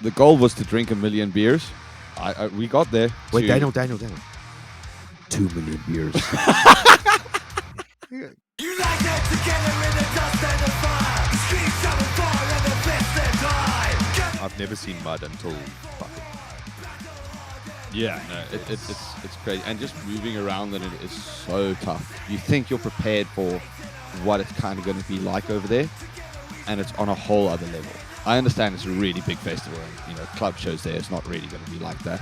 the goal was to drink 1 million beers. We got there. Wait, Daniel. 2 million beers. You like that together in the dust and the fire. Scream, shout, and fire, and the fist and die. I've never seen mud until fucking. Yeah, no, it's crazy, and just moving around in it is so tough. You think you're prepared for what it's kind of going to be like over there, and it's on a whole other level. I understand it's a really big festival, and club shows there. It's not really going to be like that.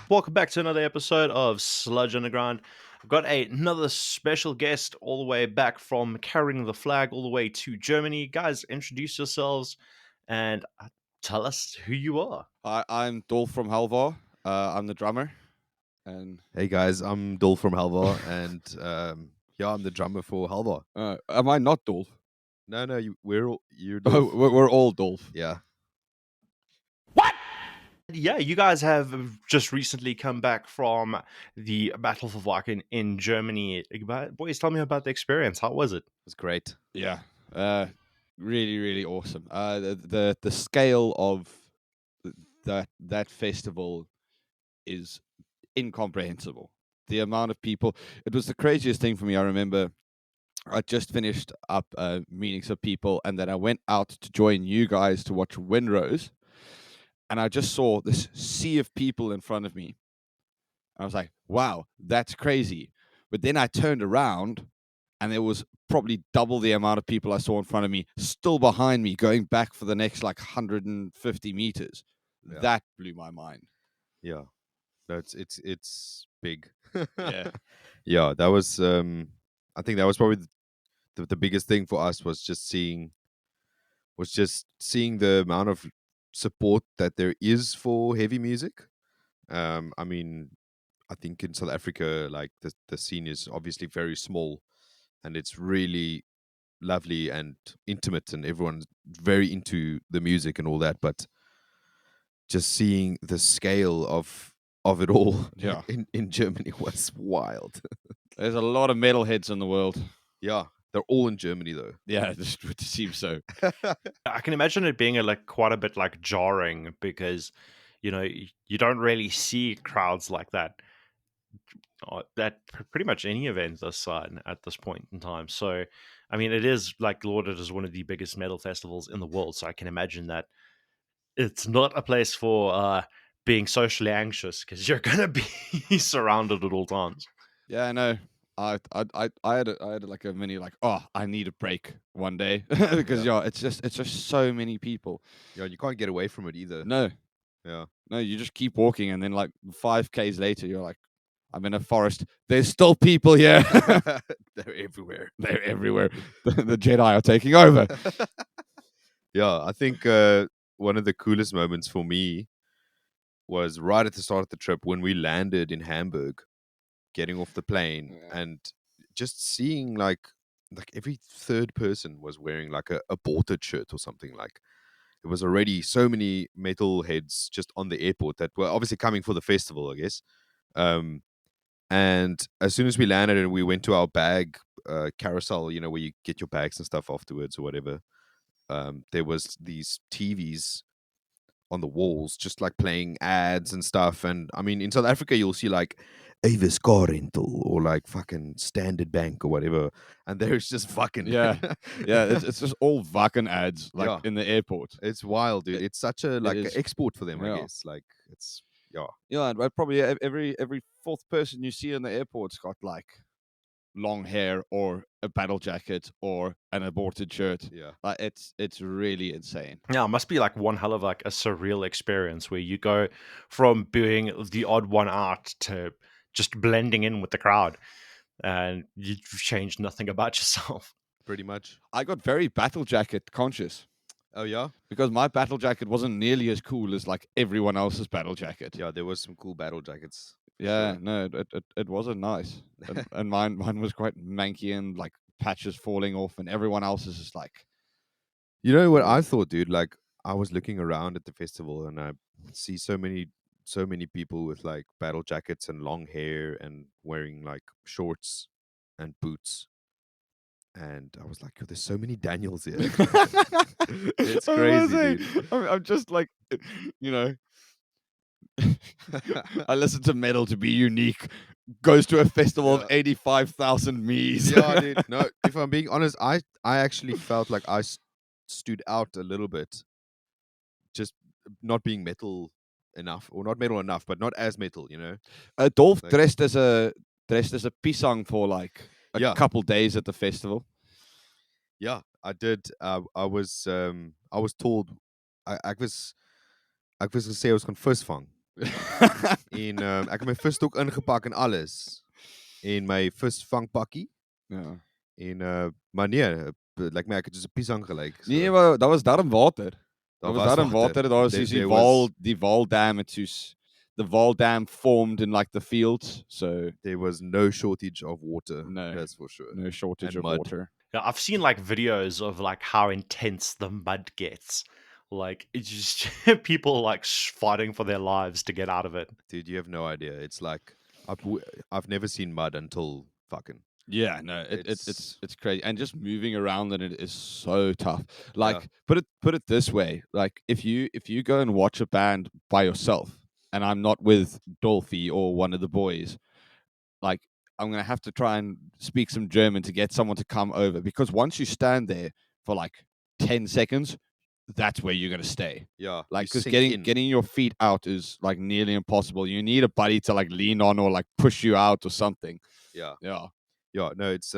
Welcome back to another episode of Sludge Underground. I've got another special guest all the way back from carrying the flag all the way to Germany. Guys, introduce yourselves and tell us who you are. I'm Dolf from Halvar. I'm the drummer. And Hey guys, I'm Dolf from Halvar, and I'm the drummer for Halvar. am I not Dolf? No, you're Oh, Dolf. we're all Dolf. Yeah. Yeah, you guys have just recently come back from the Battle for Wacken in Germany. Boys, tell me about the experience. How was it? It was great. Yeah, really, really awesome. The scale of that festival is incomprehensible. The amount of people. It was the craziest thing for me. I remember I just finished up meeting some people, and then I went out to join you guys to watch Windrose, and I just saw this sea of people in front of me. I was like, wow, that's crazy. But then I turned around, and there was probably double the amount of people I saw in front of me, still behind me, going back for the next 150 meters. Yeah. That blew my mind. Yeah. No, it's big. Yeah. Yeah, that was I think that was probably the biggest thing for us was just seeing the amount of support that there is for heavy music. I mean, I think in South Africa, like the scene is obviously very small, and it's really lovely and intimate, and everyone's very into the music and all that. But just seeing the scale of it all, Yeah. in Germany was wild. There's a lot of metalheads in the world. Yeah, they're all in Germany though. Yeah, it seems so. I can imagine it being quite a bit jarring because you don't really see crowds like that pretty much any event this side at this point in time. So I mean, it is lauded as one of the biggest metal festivals in the world, so I can imagine that it's not a place for being socially anxious because you're gonna be surrounded at all times. Yeah, I know. I had a mini I need a break one day because it's just so many people. Yeah, you can't get away from it either. No, Yeah. you just keep walking, and then 5Ks later, you're like, I'm in a forest. There's still people here. They're everywhere. They're everywhere. The Jedi are taking over. Yeah, I think one of the coolest moments for me was right at the start of the trip when we landed in Hamburg, getting off the plane, and just seeing like every third person was wearing a aborted shirt or something. Like there was already so many metal heads just on the airport that were obviously coming for the festival, I guess. And as soon as we landed and we went to our bag carousel, where you get your bags and stuff afterwards or whatever, there was these TVs on the walls just playing ads and stuff. And I mean, in South Africa you'll see Avis car rental or fucking Standard Bank or whatever, and there's just fucking Yeah. It's just all Wacken ads Yeah. in the airport. It's wild, dude. It's such a is. export for them, I Yeah. guess. It's Yeah, and probably every fourth person you see in the airport's got long hair or a battle jacket or an aborted shirt. Yeah. It's really insane. Yeah, it must be one hell of a surreal experience where you go from being the odd one out to just blending in with the crowd, and you've changed nothing about yourself. Pretty much. I got very battle jacket conscious Oh yeah? because my battle jacket wasn't nearly as cool as everyone else's battle jacket. Yeah, there was some cool battle jackets. Yeah, sure. no, it wasn't nice, and mine was quite manky and patches falling off, and everyone else is just You know what I thought, dude? I was looking around at the festival and I see so many people with battle jackets and long hair and wearing shorts and boots. and I was like, "Yo, there's so many Daniels here." It's I was crazy, saying, dude. I'm just like, you know, I listen to metal to be unique. Goes to a festival of Yeah. 85,000 me's. Yeah, dude. No, if I'm being honest, I actually felt like I stood out a little bit, just not being metal enough, or not metal enough, but not as metal. Dolf Like, dressed as a pisang for like a yeah, couple days at the festival. yeah, I did. I was told, ek was gesê ons gaan vis vang. En ek het my visstok ingepak en alles. En my visvangpakkie. Ja. En maar nee, lyk my ek het soos 'n piesang gelyk. So. Nee, maar dat was darm water. Daar Dat was darm water. Daar was soos die Waal dam het soos the Waal dam formed in like the fields, so there was no shortage of water. No. That's for sure. no shortage And of mud. water. Yeah, I've seen like videos of like how intense the mud gets. Like it's just people like fighting for their lives to get out of it. Dude, you have no idea. It's like I've never seen mud until fucking. Yeah, no, it's It's- crazy, and just moving around in it is so tough. Like, Yeah. put it this way: like, if you go and watch a band by yourself, and I'm not with Dolphy or one of the boys, like, I'm gonna have to try and speak some German to get someone to come over, because once you stand there for like 10 seconds, that's where you're gonna stay. Yeah. Like, you because sink getting in. getting your feet out is like nearly impossible. You need a buddy to like lean on or like push you out or something. Yeah. Yeah. Yeah, no, it's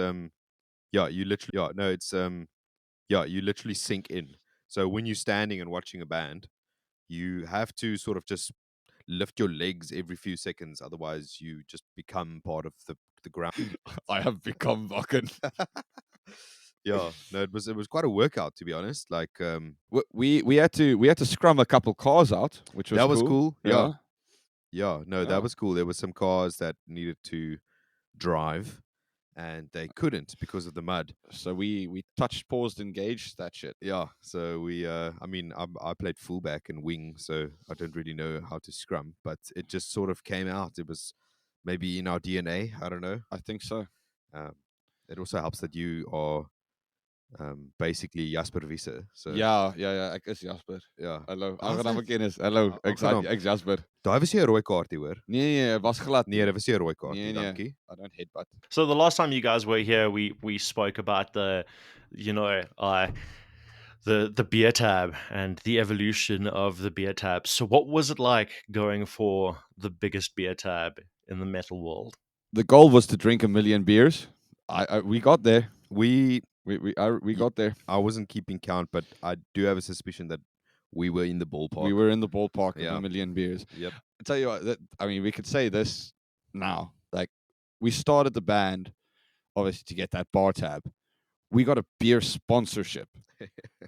you literally sink in. So when you're standing and watching a band, you have to sort of just lift your legs every few seconds, otherwise you just become part of the ground. I have become Wacken. Yeah, no, it was quite a workout, to be honest. Like We had to scrum a couple cars out, which was that was cool. Yeah. Yeah, no, Yeah. that was cool. There were some cars that needed to drive and they couldn't because of the mud. So we touched, paused, engaged that shit. Yeah, so we I mean I played fullback and wing, so I don't really know how to scrum, but it just sort of came out. It was maybe in our DNA, I don't know. I think so. It also helps that you are basically Jasper Wiese. So Ja, ek is Jasper. yeah. Hallo. How's Aangenaam that? kennis. Hallo. Aangenaam. Ek's Jasper. Daai was nie 'n rooi kaart hier, hoor. Nee, het was glad. Nee, dit was nie 'n rooi kaart Nee, nie, nee. dankie. I don't headbutt. So the last time you guys were here, we spoke about the beer tab and the evolution of the beer tab. So what was it like going for the biggest beer tab in the metal world? The goal was to drink 1 million beers. We got there. We We got there. I wasn't keeping count, but I do have a suspicion that we were in the ballpark. We were in the ballpark of Yeah. 1 million beers. Yep. I tell you what, I mean, we could say this now. Like, we started the band, obviously, to get that bar tab. We got a beer sponsorship.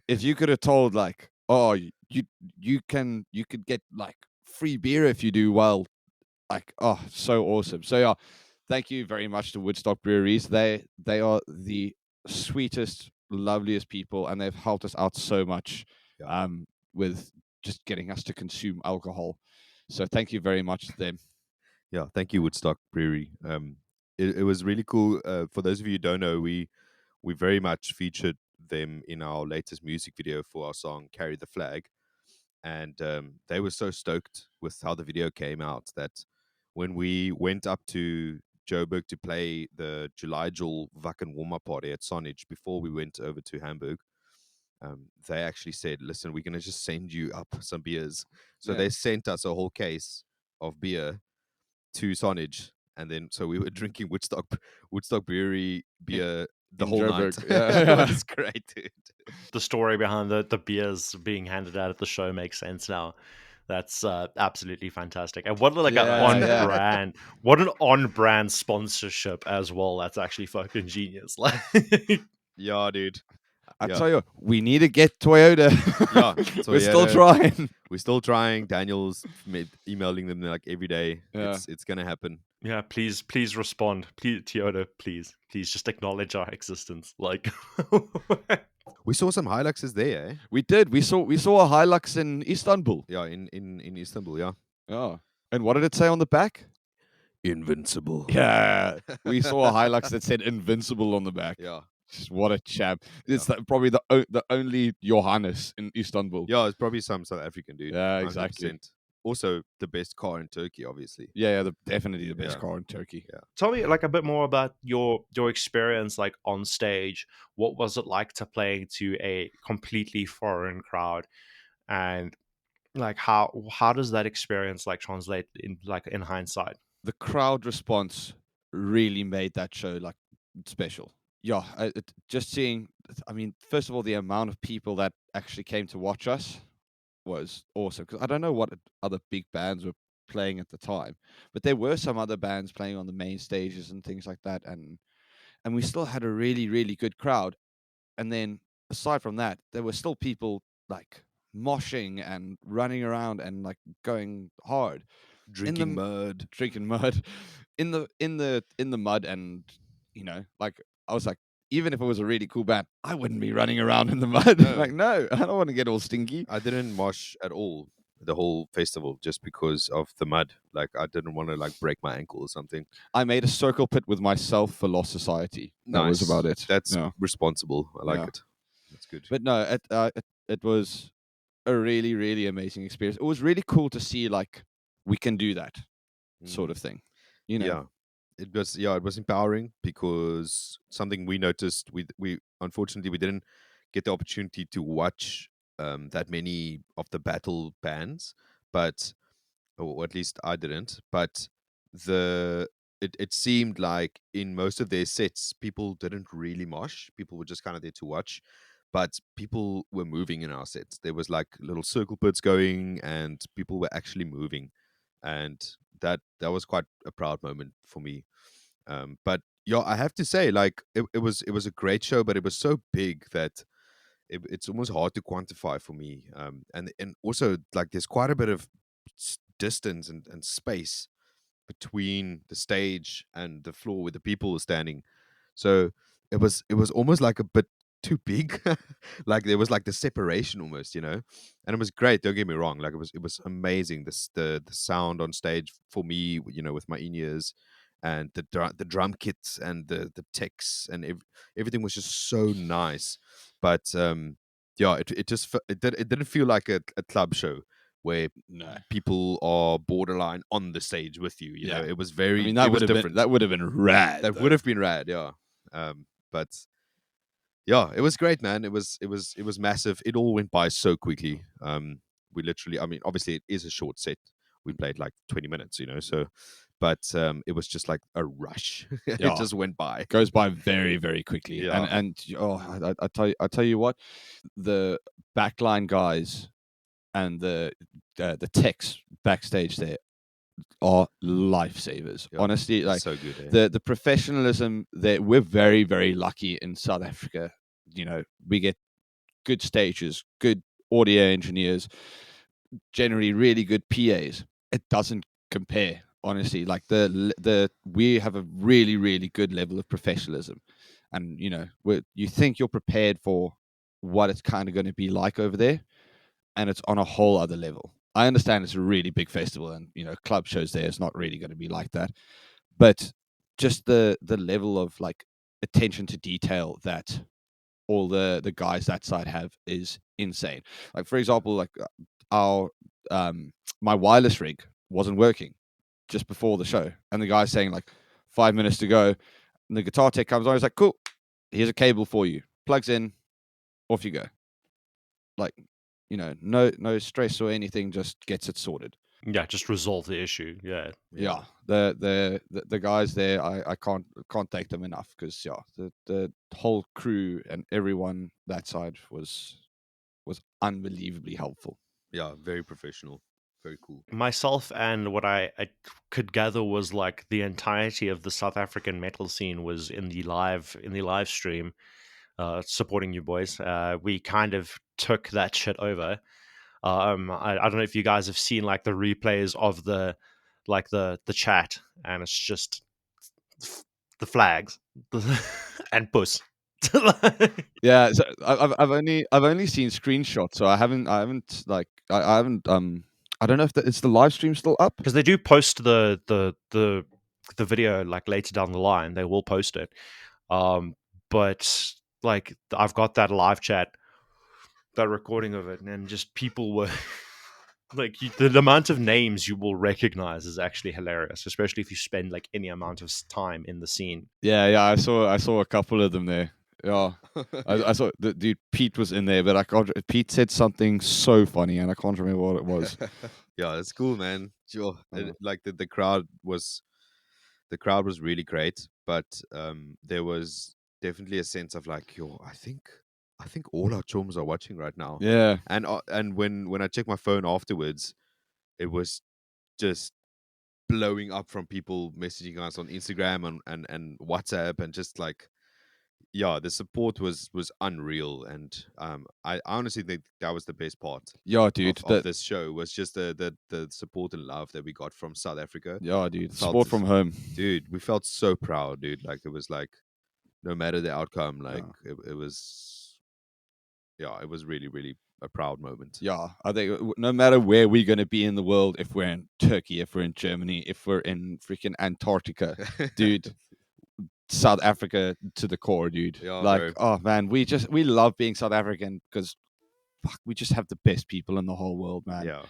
If you could have told, like, oh, you could get like free beer if you do well, like, oh, so awesome. So yeah, thank you very much to Woodstock Breweries. They are the sweetest, loveliest people, and they've helped us out so much. Yeah. With just getting us to consume alcohol. So thank you very much to them. Yeah, thank you, Woodstock Brewery. It was really cool. For those of you who don't know, we very much featured them in our latest music video for our song "Carry the Flag," and they were so stoked with how the video came out that when we went up to Joburg to play the July Jewel Wacken warm-up party at Sonnage before we went over to Hamburg, they actually said, "Listen, we're gonna just send you up some beers." So Yeah. they sent us a whole case of beer to Sonnage, and then so we were drinking Woodstock Brewery beer the in whole Joburg. night. Yeah. It was great, dude. The story behind the beers being handed out at the show makes sense now. That's absolutely fantastic. And what like Yeah, an yeah. brand, what an on brand sponsorship as well. That's actually fucking genius. Like, Yeah, dude. I Yeah. tell you, we need to get Toyota. Yeah, We're still Toyota. trying. We're still trying. Daniel's emailing them like every day. Yeah. It's gonna happen. yeah, please respond, please, Toyota, please just acknowledge our existence. Like, We saw some Hiluxes there, eh? We did. We saw a Hilux in Istanbul. Yeah, in Istanbul, yeah. Yeah. And what did it say on the back? Invincible. Yeah. We saw a Hilux that said invincible on the back. Yeah. What a champ! It's probably the only Johannes in Istanbul. Yeah, it's probably some South African dude. Yeah, exactly. 100%. Also, the best car in Turkey, obviously. Yeah, definitely the best Yeah. car in Turkey. Yeah. Tell me like a bit more about your experience like on stage. What was it like to play to a completely foreign crowd, and like how does that experience like translate in hindsight? The crowd response really made that show like special. Yeah, just seeing. I mean, first of all, the amount of people that actually came to watch us was awesome. Because I don't know what other big bands were playing at the time, but there were some other bands playing on the main stages and things like that, and we still had a really good crowd. And then aside from that, there were still people like moshing and running around and like going hard, Drinking mud. drinking mud in the mud. And like I was like, even if it was a really cool band, I wouldn't be running around in the mud. No. Like, no, I don't want to get all stinky. I didn't mosh at all the whole festival just because of the mud. Like, I didn't want to like break my ankle or something. I made a circle pit with myself for Lost Society. That was about it. That's Yeah. responsible. I like Yeah. it. That's good. But no, it was a really amazing experience. It was really cool to see like we can do that sort of thing. Yeah. It was empowering because something we noticed, we unfortunately we didn't get the opportunity to watch that many of the battle bands, but or at least I didn't. But it seemed like in most of their sets, people didn't really mosh. People were just kind of there to watch, but people were moving in our sets. There was like little circle pits going, and people were actually moving, and that was quite a proud moment for me. But yeah, I have to say, like it was a great show, but it was so big that it's almost hard to quantify for me. And also like there's quite a bit of distance and space between the stage and the floor where the people were standing, so it was almost like a bit too big. Like there was like the separation almost, and it was great, don't get me wrong. Like it was amazing, the sound on stage for me, with my in-ears, and the drum kits and the techs and everything was just so nice. But yeah, it didn't feel like a club show where No. people are borderline on the stage with you. Yeah. It was very. I mean, it that was would have different. been rad. That though. would have been rad, yeah. But yeah, it was great, man. It was massive. It all went by so quickly. We literally, I mean, obviously it is a short set. We played like 20 minutes, so, but it was just like a rush. It Yeah. just went by. Goes by very quickly. Yeah. And I tell you what, the backline guys and the techs backstage there are lifesavers. Yeah, Honestly, like so good. Eh? the professionalism that we're very lucky in South Africa. We get good stages, good audio engineers, generally really good PAs. It doesn't compare, honestly. Like we have a really good level of professionalism, and you think you're prepared for what it's kind of going to be like over there, and it's on a whole other level. I understand it's a really big festival, and club shows there is not really going to be like that, but just the level of like attention to detail that all the guys that side have is insane. Like for example, like our my wireless rig wasn't working just before the show, and the guy's saying like 5 minutes to go, and the guitar tech comes on. He's like, "Cool, here's a cable for you. Plugs in, off you go." Like, no stress or anything. Just gets it sorted. Yeah, just resolve the issue. Yeah. Yeah, the guys there, I can't thank them enough, because the whole crew and everyone that side was unbelievably helpful. Yeah, very professional, very cool. Myself and what I could gather was like the entirety of the South African metal scene was in the live stream, supporting you boys. We kind of took that shit over. I don't know if you guys have seen like the replays of the chat, and it's just the flags and puss. Yeah, so I've only seen screenshots, so I haven't like I haven't I don't know if it's the live stream still up, because they do post the video like later down the line. They will post it, but like I've got that live chat, that recording of it, and just people were like the amount of names you will recognize is actually hilarious, especially if you spend like any amount of time in the scene. Yeah. I saw a couple of them there. Yeah. I saw the dude Pete was in there, but I can't. Pete said something so funny, and I can't remember what it was. Yeah, it's cool, man. Sure. Like the crowd was really great, but there was definitely a sense of like, yo, I think all our chums are watching right now. Yeah. And when I checked my phone afterwards, it was just blowing up from people messaging us on Instagram and WhatsApp, and just like, yeah, the support was unreal. And I honestly think that was the best part Yeah, dude. of this show, was just the support and love that we got from South Africa. Yeah, dude. Felt Support from home. Dude, we felt so proud, dude. Like, it was like, no matter the outcome, like it was, yeah, it was really, really a proud moment. Yeah, I think no matter where we're going to be in the world, if we're in Turkey, if we're in Germany, if we're in freaking Antarctica, dude, South Africa to the core, dude. Yeah, like, bro. oh man, we love being South African because we just have the best people in the whole world, man. Yeah.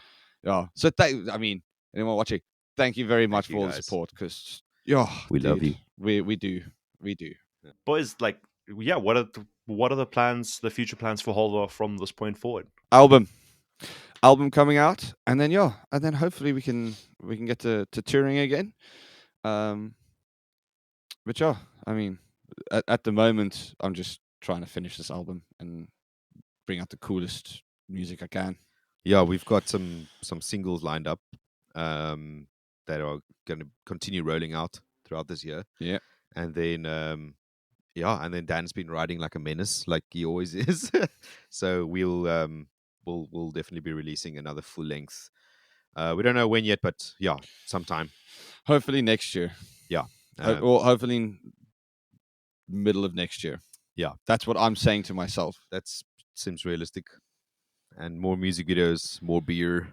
Yeah. So I mean, anyone watching, thank you very much you, for all the guys. support, because We love you. We do. Boys, like, yeah, what are the plans, the future plans for Halvar from this point forward? Album coming out, and then hopefully we can get to touring again. But yeah, I mean, at the moment, I'm just trying to finish this album and bring out the coolest music I can. Yeah, we've got some singles lined up that are going to continue rolling out throughout this year. Yeah. And then and then Dan's been riding like a menace, like he always is. So we'll definitely be releasing another full length. We don't know when yet, but yeah, sometime. Hopefully next year. Yeah. Or hopefully in middle of next year. Yeah. That's what I'm saying to myself. That seems realistic. And more music videos, more beer,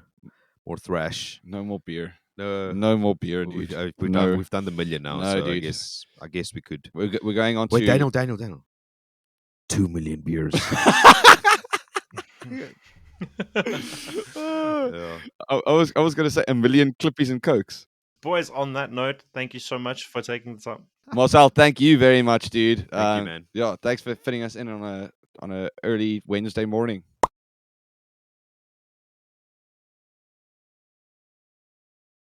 more thrash. No more beer. No more beer, dude. We've done the million now, No, so dude. I guess we could. We're going on Wait, to Daniel. 2 million beers. Yeah. I was gonna say 1 million clippies and cokes. Boys, on that note, thank you so much for taking the time. Marcel, thank you very much, dude. Thank you, man. Yeah, thanks for fitting us in on a early Wednesday morning.